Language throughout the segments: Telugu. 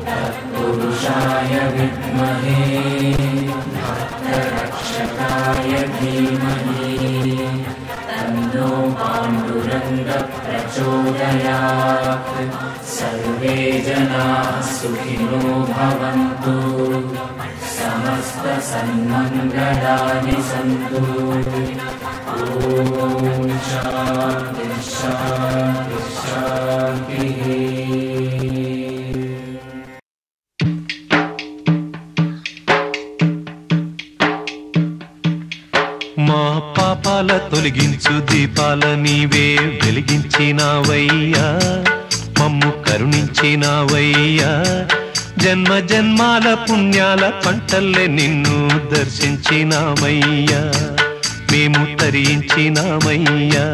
तत्पुरुषाय विद्महे भक्तरक्षकाय धीमहि तन्नो पाण्डुरङ्गः प्रचोदयात्। सर्वे जनाः सुखिनो भवन्तु समस्तसन्मङ्गलानि सन्तु। ॐ शान्ति शान्ति शान्तिः। మా పాపాల తొలగించు దీపాల నీవే వెలిగించినావయ్యా, మమ్ము కరుణించినావయ్యా. జన్మ జన్మాల పుణ్యాల పంటల్లే నిన్ను దర్శించినామయ్యా, మేము తరించినామయ్యా.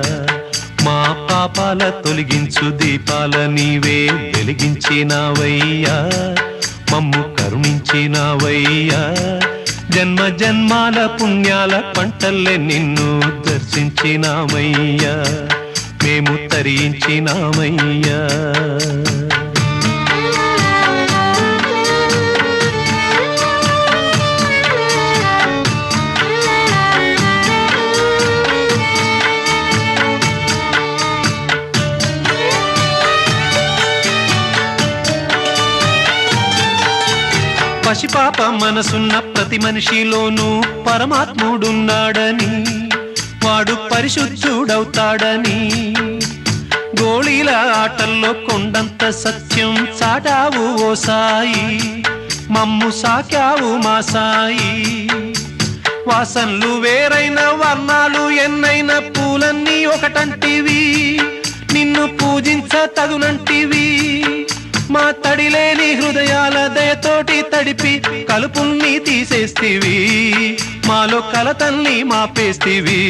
మా పాపాల తొలగించు దీపాల నీవే వెలిగించినావయ్యా, మమ్ము కరుణించినావయ్యా. జన్మ జన్మాల పుణ్యాల పంటల్లే నిన్ను దర్శించినామయ్యా, మేము తరించినామయ్యా. పసిపాప మనసున్న ప్రతి మనిషిలోనూ పరమాత్ముడున్నాడని, వాడు పరిశుద్ధుడవుతాడని. గోళీల ఆటల్లో కొండంత సత్యం చాటావు ఓ సాయి, మమ్ము సాకావు మా సాయి. వాసనలు వేరైన వర్ణాలు ఎన్నైన పూలన్నీ ఒకటంటివి, నిన్ను పూజించ తగునంటివి. మా తడిలేని హృదయాల దయతోటి తడిపి కలుపుల్ని తీసేస్తివి, మాలో కలతల్ని మాపేస్తివి.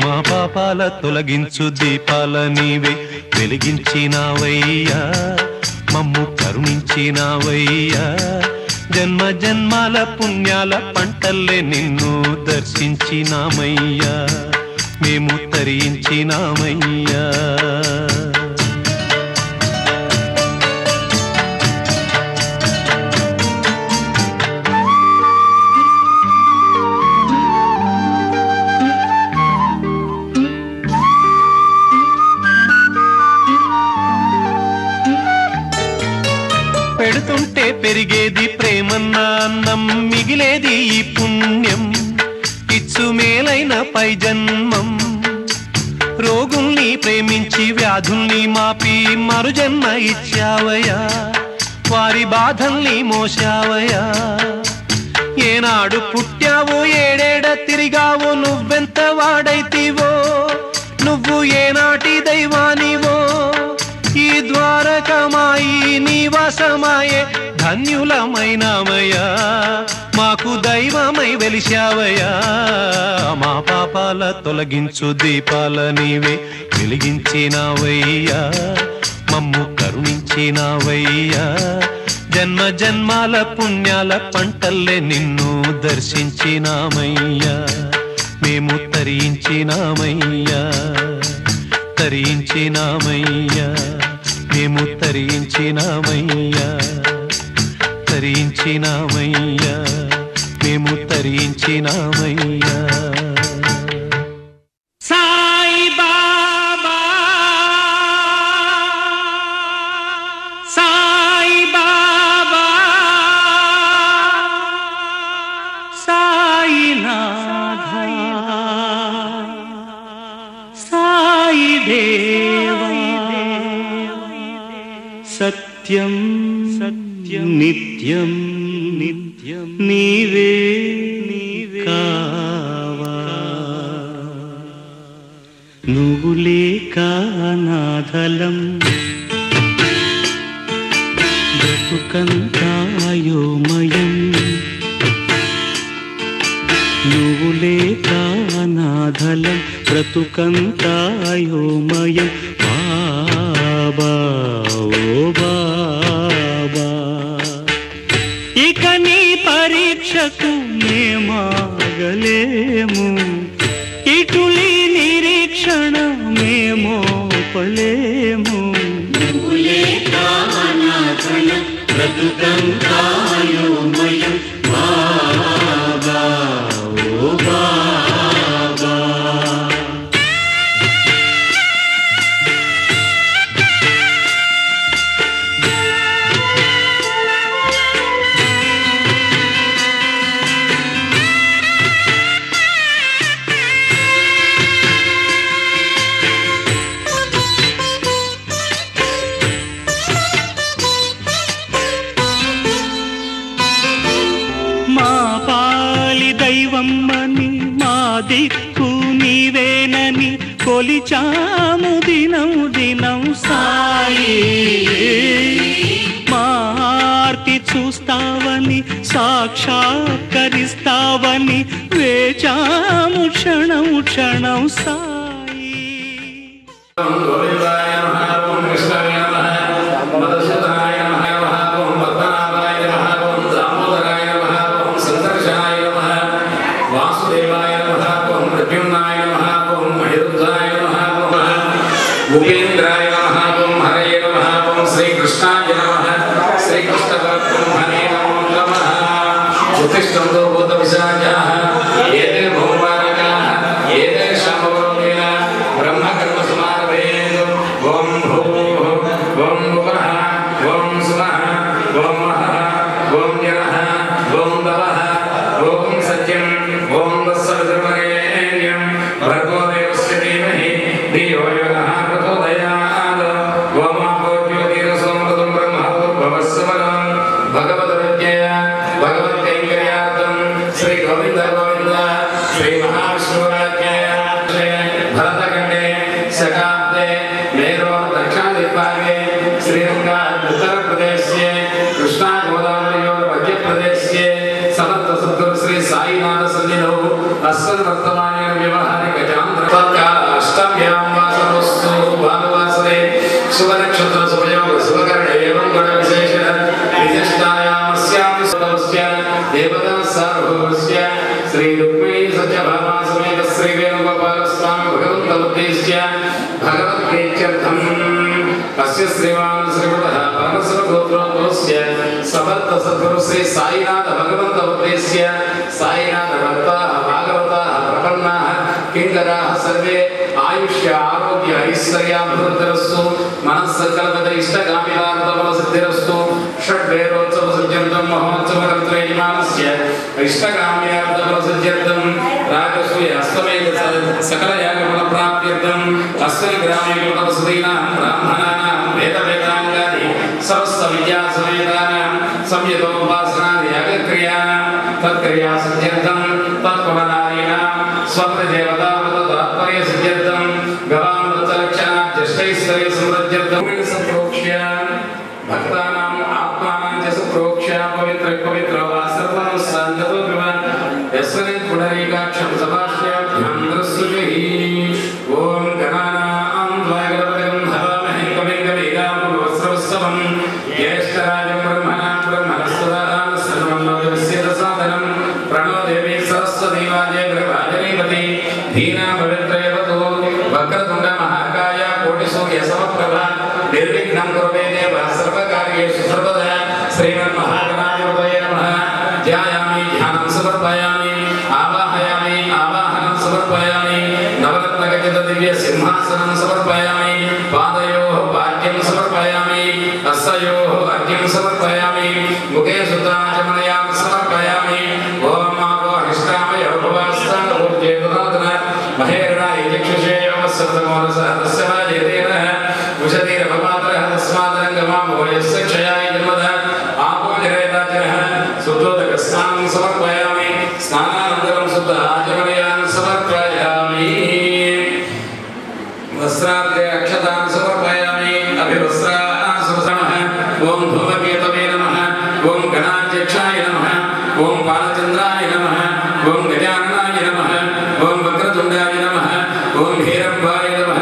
మా పాపాల తొలగించు దీపాల నీవే వెలిగించినావయ్యా, మమ్ము కరుణించినావయ్యా. జన్మ జన్మాల పుణ్యాల పంటల్లే నిన్ను దర్శించినామయ్యా, మేము తరించినామయ్యా. పెడుతుంటే పెరిగేది ప్రేమన్న అన్నం, మిగిలేది ఈ పుణ్యం ఇచ్చు మేలైన పై జన్మం. రోగుల్ని ప్రేమించి వ్యాధుల్ని మాపి మరు జన్మ ఇచ్చావయ్యా, వారి బాధల్ని మోసావయ్యా. ఏనాడు పుట్టావో ఏడేడ తిరిగావో, నువ్వెంత వాడైతివో, నువ్వు ఏనాటి దైవానివో. ఈ ద్వారకమాయి నివాసమాయే ధన్యులమైనామయ్యా, మాకు దైవమై వెలిశావయ్యా. మా పాపాల తొలగించు దీపాల నీవే వెలిగించినావయ్యా, మమ్ము కరుణించినావయ్యా. జన్మ జన్మాల పుణ్యాల పంటల్లే నిన్ను దర్శించినామయ్యా, మేము తరించినామయ్యా, తరించినామయ్యా, మేము తరించినామయ్యా, తరించినామయ్యా, మేము తరించినామయ్యా. సాయి బాబా, సాయి బాబా, సాయినాథ, సాయి దేవా. సత్యం సత్యం నిత్యం నిత్యం నీవే కావా, నువ్వు లేక నాథలం బ్రతుకంతాయోమయం. నువ్వు లేక నాథలం బ్రతుకంతాయోమయం. బాబా ఓ బాబా, ఇక నీ పరీక్షకు మేమాగలేము, ఇటులి నిరీక్షణ మేమోపలేము. నువ్వు లేక బ్రతుకంతాయోమయం బాబా ఓ బాబా. దైవమ్మని మా దిక్కు నీవేనని కొలిచాము దినం దినం సాయి. మా ఆర్తి చూస్తావని సాక్షాత్కరిస్తావని వేచాము క్షణం క్షణం సాయి. ఉపేంద్రాయ నమః. ఓం హరయే నమః. ఓం శ్రీకృష్ణాయ నమః. శ్రీకృష్ణ పరబ్రహ్మణే నమో నమః. ఉత్తిష్టంతో భూతపిశాచాః ఏతే భూమారకాః ఏతే శాంభవరోగేణ బ్రహ్మకర్మ సమారభేత్. ఓం భూః ఓం భువః ఓం సువః ఓం వహః ఓం జనః ఓం తపః ఓం సత్యం ఓం తత్సవితుర్వరేణ్యం భర్గో దేవస్య ధీమహి ధియో యో నః ప్రచోదయాత్. ఓం ఆపో జ్యోతిరసోమృతం బ్రహ్మోద్భవస్సమరం భగవద్విద్యయ భగవత్కైంకర్యార్థం శ్రీ గోవింద గోవింద శ్రీ మహావిష్ణురాజ్ఞయ భరతఖండే శకాబ్దే మేరో దక్షిణదిగ్భాగే శ్రీరంగాత్ ఉత్తరప్రదేశే కృష్ణా గోదావరియోర్ మధ్యప్రదేశే సమర్థ సద్గురు శ్రీ సాయినాథ సన్నిధౌ అస్సన్ వర్తమానేన వ్యవహారిక చాంద్ర అష్టమ్యాం వాసనోస్తు భానువాసరే శుభనక్షత్ర శుభయోగ శుభకరణే ఏవం గుణ విశేషణ విశిష్టాయామస్యామి సుతవస్య దేవతా సార్వభౌమస్య శ్రీ రుక్మిణీ సత్యభామా సమేత శ్రీ వేణుగోపాల స్వామి భగవంత ఉద్దేశ్య భగవద్గీత్యర్థం అస్య శ్రీమాన్ శ్రీమదః పరమశివ గోత్రోద్భవస్య సమర్థ సద్గురు శ్రీ సాయినాథ భగవంత ఉద్దేశ్య సాయినాథ భక్తాః భాగవతాః ప్రపన్నాః కింకరాः సర్వే ఆయుష్య ఆరోగ్య ఐశ్వర్యాభివృద్ధిరస్తు మనస్సకల్పద ఇష్టకామితార్థఫల సిద్ధిరస్తు. షడ్వేరోత్సవ సిద్ధ్యర్థం మహోత్సవకర్త్రే యజమానస్య ఇష్టకామ్యార్థఫల సిద్ధ్యర్థం రాజసూయ అస్తమేత సకల యాగఫల ప్రాప్త్యర్థం అస్మిన్ గ్రామే కృతవసతీనాం బ్రాహ్మణానాం వేద వేదాంగాని సమస్త విద్యా సమేతానాం సంయతోపాసనాది యాగక్రియానాం తత్క్రియా సిద్ధ్యర్థం తత్పునరాయణాం స్వప్నదేవతావృత తాత్పర్య సిద్ధ్యర్థం గవామృతలక్షణ జ్యేష్ఠైశ్వర్య సమృద్ధ్యర్థం సంప్రోక్ష్య భక్తానాం ఆత్మానాం చ సంప్రోక్ష్య పవిత్ర పవిత్ర వా సర్వం సాంగతో భవన్ యస్మిన్ పునరీకాక్షం సభాష్యాభ్యాం దృశ్యహి. ఓం గణానాం ద్వైగణపతిం హవామహే కవిం కవీనాం వస్త్రవస్సవం జ్యేష్ఠరాజం బ్రహ్మణాం బ్రహ్మణస్పదానాం సర్వన్నోదవిస్యత సాధనం ప్రణో దేవి సరస్వతీ వాజే గృహవాజనీపతి ధీనా పవిత్రయవతో వక్రతుండ మహాకాయ కోటిసూర్య సమప్రభ నిర్విఘ్నం కురుమే దేవ సర్వకార్యేషు సర్వదా. శ్రీమన్మహాగణాధిపతయే నమః. ధ్యాయామి ధ్యానం సమర్పయామి ఆవాహయామి ఆవాహనం సమర్పయామి నవరత్నగజిత దివ్య సింహాసనం సమర్పయామి పాదయోః పాద్యం సమర్పయామి హస్తయోః అర్ఘ్యం సమర్పయామి ముఖే శుద్ధాచమనయాం సమర్పయామి. ఓం ఆపో అరిష్టామయ భవాస్తాన ఊర్జేతునాథన మహేరణాయ చక్షుషే యోమస్సర్వమోనసహస్య వాజేతేన ఉషతీరభమాతరః తస్మాదరంగమామో యస్య క్షయాయ జన్మద ఆపో జరేతాచనః శుద్ధోదక స్నానం సమర్పయామి స్నానానంతరం శుద్ధ ఆచమనయాన్ సమర్పయామి. వస్త్రార్థే అక్షతాన్ సమర్పయామి అభివస్త్రాన్ సమర్పయామి. ఓం ధూమకేతవే నమః. ఓం గణాధ్యక్షాయ నమః. ఓం బాలచంద్రాయ నమః. ఓం గజాననాయ నమః. ఓం వక్రతుండాయ నమః. ఓం హేరంబాయ నమః.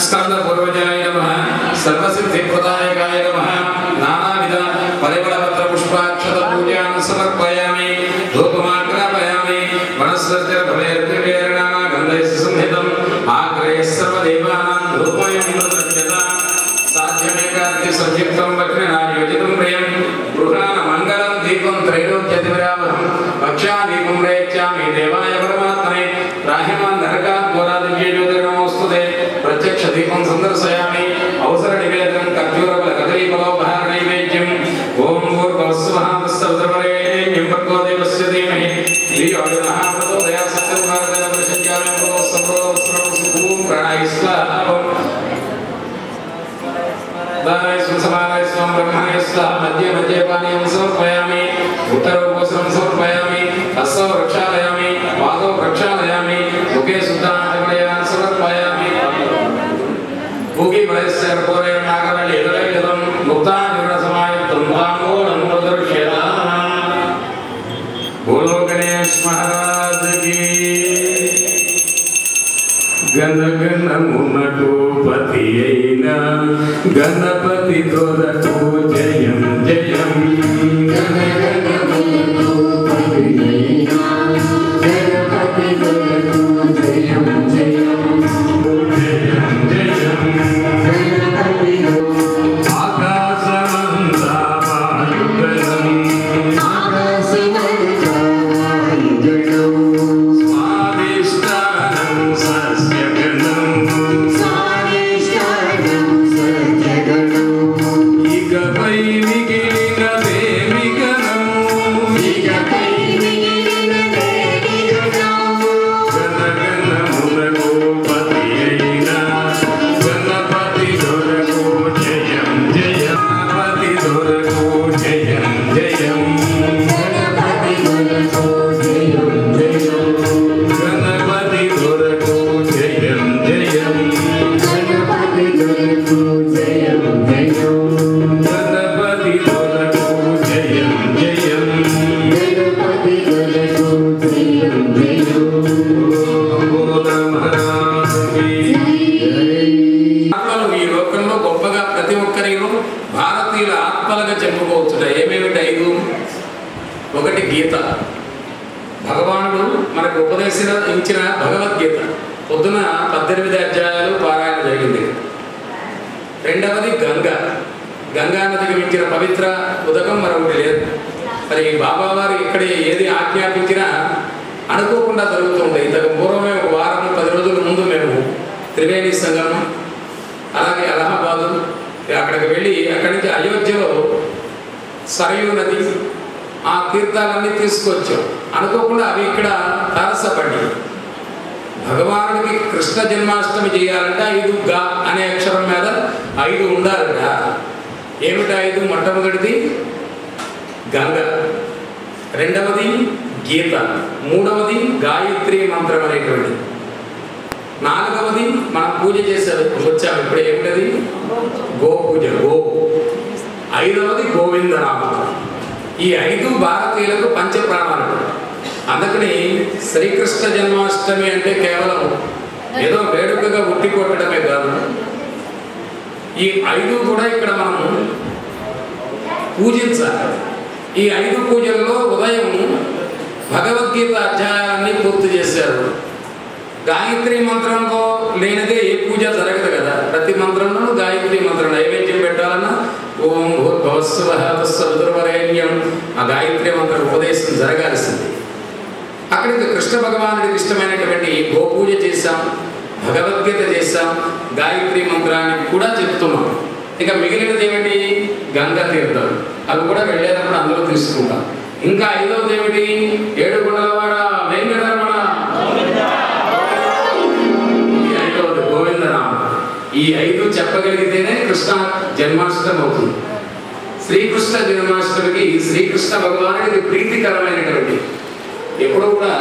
స్కందపూర్వజాయ నమః. సర్వసిద్ధిప్రదాయకాయ నమః. నానావిధ పరిమళపత్ర పుష్పాక్షత పూజాన్ సమర్పయామి. ధూపమాగ్రాపయామి. వనస్పతిర్భవేర్దివ్యేర్ణానా గంధైః సంహితం ఆగ్రయః సర్వదేవానాం ధూపోయం ప్రదక్ష్యత. సాధ్యమేకాద్య సంయుక్తం వక్రనాయోజితం ప్రియం భవస్వహాదస్తవరేణ్యం భర్గో దేవస్య ధీమహి ధియో యో నః ప్రచోదయాత్ సత్యవాదన ప్రసంగామి భవస్వప్రభు ప్రణాయిస్వాహ దానైస్వం స్వం బ్రహ్మణే స్వాహ మధ్య మధ్య పానీయం సమర్పయామి ఉత్తరోపసరం సమర్పయామి హస్తో ప్రక్షాళయామి పాదో ప్రక్షాళయామి ముఖే శుద్ధాంతమయాన్ సమర్పయామి భూగి వయస్య కోరే నాగవల్లి ఎదలయదం ముక్తాంజన సమాయుక్తం తాంబూలం ప్రదర్శయామ బోలో గణేష్ మహారాజ్ కీ గణగణమునకు పతి అయిన గణపతి దొరకు జయం జయం గణగణమునకు పతి అయిన గణపతి దొరకు జయం జయం జయం జయం గణపతి ఆకాశమంతా వాయుగణం ఆకాశమంతా వాయుగణం స్వాదిష్టానం సస్యగణం స్వాదిష్టానం సస్యగణం ఇకపై మిగిలిన దేవిగణం ఇకపై మిగిలిన దేవిగణం గణగణమునకు పతి అయిన గణపతి దొరకు జయం జయం గణపతి దొరకు జయం జయం గణపతి దొరకు జయం జయం గణపతి దొరకు జయం జయం గణపతి దొరకు జయం జయం గణపతి దొరకు జయం జయం గణపతి దొరకు జయం జయం ఆత్మలు ఈ లోకంలో గొప్పగా ప్రతి ఒక్కరిలో భారతీయుల ఆత్మలుగా చెప్పుకోవచ్చుట ఏమేమిటి 5? ఒకటి గీత, భగవానుడు మనకు ఉపదేశించిన భగవద్గీత పొద్దున 18 అధ్యాయాలు పారాయణ జరిగింది. రెండవది గంగా నదికి మించిన పవిత్ర ఉదకం మరొకటి లేదు. మరి బాబావారు ఇక్కడ ఏది ఆజ్ఞాపించినా అనుకోకుండా జరుగుతుంది. ఇంతకు పూర్వమే ఒక వారం 10 రోజుల ముందు మేము త్రివేణి సంగమం, అలాగే అలహాబాదు అక్కడికి వెళ్ళి అక్కడి నుంచి అయోధ్యలో సరయూ నది ఆ తీర్థాలన్నీ తీసుకొచ్చాం. అనుకోకుండా అవి ఇక్కడ తారసపడి భగవానుడికి కృష్ణ జన్మాష్టమి చేయాలంటే 5 గా అనే అక్షరం మీద 5 ఉండాలట. ఏమిటి 5? మొట్టమొదటిది గంగ, రెండవది గీత, మూడవది గాయత్రి మంత్రం అనేటువంటిది, నాలుగవది మనం పూజ చేసేది వచ్చాము ఇప్పుడు ఏమిటది? గోపూజ, గో. 5వది గోవిందనామం. ఈ 5 భారతీయులకు పంచప్రాణాలు. అందుకని శ్రీకృష్ణ జన్మాష్టమి అంటే కేవలం ఏదో వేడుకగా ఉట్టి కొట్టడమే కాదు, ఈ 5 కూడా ఇక్కడ మనం పూజించాలి. ఈ 5 పూజల్లో ఉదయం భగవద్గీత అధ్యాయాలన్నీ పూర్తి చేశారు. గాయత్రి మంత్రంలో లేనిదే ఏ పూజ జరగదు కదా. ప్రతి మంత్రంలో గాయత్రి మంత్రం నైవేద్యం పెట్టాలన్నా ఓం భూర్భువస్సువరేణ్యం ఆ గాయత్రి మంత్ర ఉపదేశం జరగాల్సింది. అక్కడికి కృష్ణ భగవానుడికి ఇష్టమైనటువంటి గోపూజ చేశాం, భగవద్గీత చేశాం, గాయత్రి మంత్రాన్ని కూడా చెప్తున్నాం. ఇక మిగిలినది ఏమిటి? గంగా తీర్థాలు. అవి కూడా వెళ్ళేటప్పుడు అందరూ తీసుకుంటాం. ఇంకా 5వది ఏమిటి? 7 కొండలవాడ వెంకటరమణ. ఈ 5వది గోవిందనామం. ఈ 5 చెప్పగలిగితేనే కృష్ణ జన్మాష్టమి అవుతుంది. శ్రీకృష్ణ జన్మాష్టమికి శ్రీకృష్ణ భగవానుడికి ప్రీతికరమైనటువంటి ఎప్పుడు కూడా